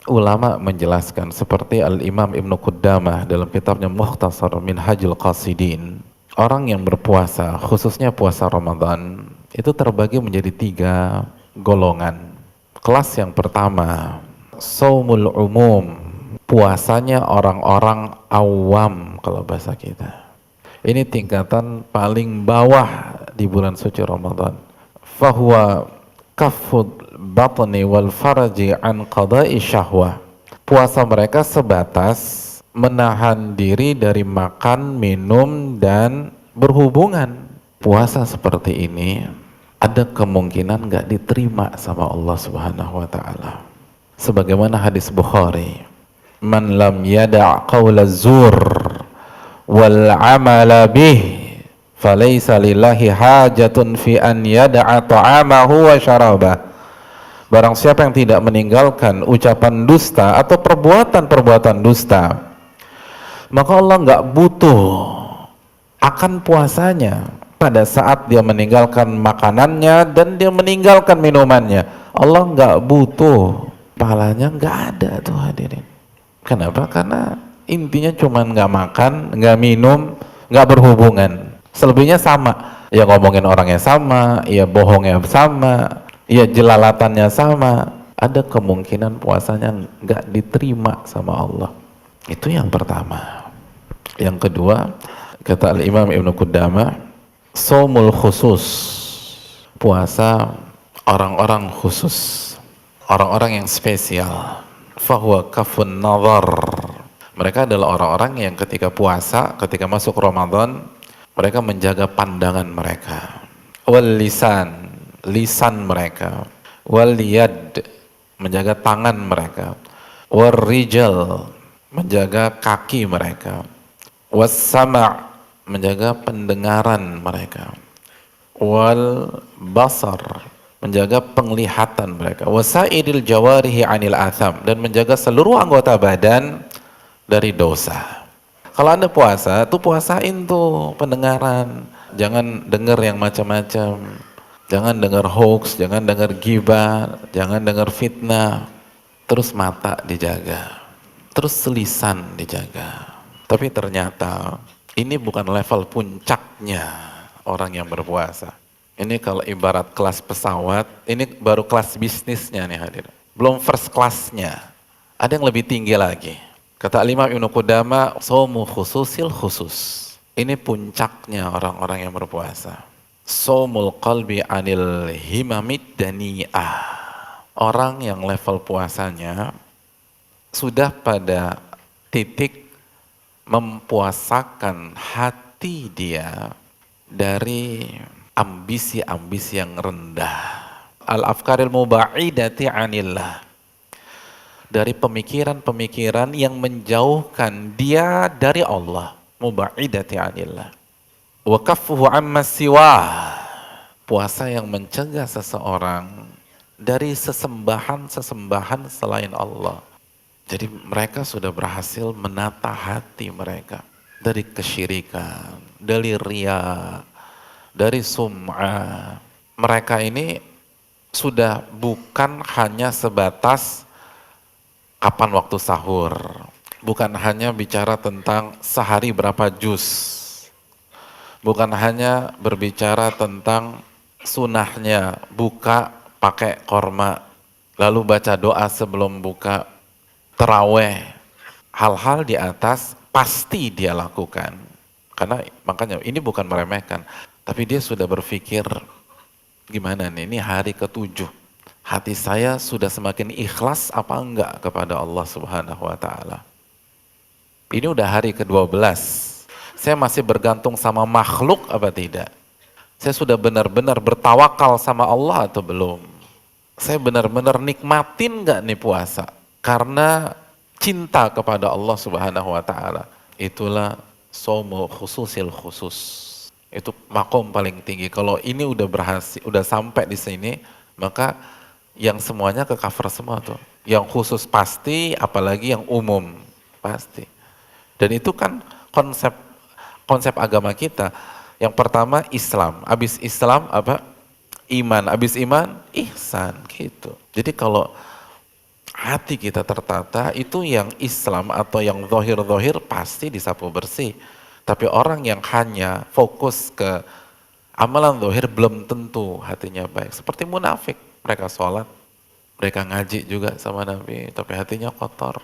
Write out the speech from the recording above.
ulama menjelaskan seperti Al-Imam Ibnu Qudamah dalam kitabnya Mukhtasar Minhajul Qasidin, orang yang berpuasa, khususnya puasa Ramadan, itu terbagi menjadi 3 golongan. Kelas yang pertama, saumul umum, puasanya orang-orang awam kalau bahasa kita. Ini tingkatan paling bawah di bulan suci Ramadan. Fahuwa kafud batni wal faraji an qada'i syahwah. Puasa mereka sebatas menahan diri dari makan, minum, dan berhubungan. Puasa seperti ini ada kemungkinan nggak diterima sama Allah Subhanahu wa taala. Sebagaimana hadis Bukhari, "Man lam yada' qaula zur wal amala bih falaysa lillahi hajatun fi an yada'a ta'amahu wa syarabah." Barang siapa yang tidak meninggalkan ucapan dusta atau perbuatan-perbuatan dusta, maka Allah nggak butuh akan puasanya pada saat dia meninggalkan makanannya dan dia meninggalkan minumannya. Allah nggak butuh, pahalanya nggak ada tuh hadirin. Kenapa? Karena intinya cuma nggak makan, nggak minum, nggak berhubungan. Selebihnya sama. Ya ngomongin orangnya sama, ya bohongnya sama, ya jelalatannya sama. Ada kemungkinan puasanya nggak diterima sama Allah. Itu yang pertama. Yang kedua, kata Al-Imam Ibnu Qudamah, saumul khusus, puasa orang-orang khusus, orang-orang yang spesial. Fahuwa kafun nazar, mereka adalah orang-orang yang ketika puasa, ketika masuk Ramadan, mereka menjaga pandangan mereka. Wal lisan, lisan mereka. Wal yad, menjaga tangan mereka. Wal rijal, menjaga kaki mereka. Was sama', menjaga pendengaran mereka. Wal basar, menjaga penglihatan mereka. Wasaidil jawarihi anil atham, dan menjaga seluruh anggota badan dari dosa. Kalau Anda puasa, tuh puasain tuh pendengaran. Jangan dengar yang macam-macam. Jangan dengar hoax, jangan dengar ghibah, jangan dengar fitnah. Terus mata dijaga. Terus lisan dijaga. Tapi ternyata ini bukan level puncaknya orang yang berpuasa. Ini kalau ibarat kelas pesawat, ini baru kelas bisnisnya nih hadir. Belum first class-nya. Ada yang lebih tinggi lagi. Kata Imam Ibnu Qudamah, saumu khususil khusus. Ini puncaknya orang-orang yang berpuasa. Saumul qalbi anil himamid dani'ah. Orang yang level puasanya sudah pada titik mempuasakan hati dia dari ambisi-ambisi yang rendah. Al-afkaril muba'idati anillah, dari pemikiran-pemikiran yang menjauhkan dia dari Allah. Muba'idati anillah. Wa kaffuhu amma siwah, puasa yang mencegah seseorang dari sesembahan-sesembahan selain Allah. Jadi mereka sudah berhasil menata hati mereka dari kesyirikan, dari riya, dari sum'ah. Mereka ini sudah bukan hanya sebatas kapan waktu sahur, bukan hanya bicara tentang sehari berapa juz, bukan hanya berbicara tentang sunahnya buka pakai korma, lalu baca doa sebelum buka, terawih. Hal-hal di atas pasti dia lakukan. Karena makanya ini bukan meremehkan, tapi dia sudah berpikir, gimana nih, ini hari ke-7. Hati saya sudah semakin ikhlas apa enggak kepada Allah Subhanahu wa taala. Ini udah hari ke-12. Saya masih bergantung sama makhluk apa tidak? Saya sudah benar-benar bertawakal sama Allah atau belum? Saya benar-benar nikmatin enggak nih puasa? Karena cinta kepada Allah Subhanahu wa taala. Itulah saumu khususil khusus. Itu makom paling tinggi. Kalau ini udah berhasil, udah sampai di sini, maka yang semuanya ke cover semua tuh. Yang khusus pasti, apalagi yang umum pasti. Dan itu kan konsep agama kita. Yang pertama Islam, habis Islam apa? Iman, habis iman ihsan gitu. Jadi kalau hati kita tertata, itu yang Islam atau yang zahir-zahir pasti disapu bersih. Tapi orang yang hanya fokus ke amalan zahir belum tentu hatinya baik. Seperti munafik, mereka sholat, mereka ngaji juga sama Nabi, tapi hatinya kotor.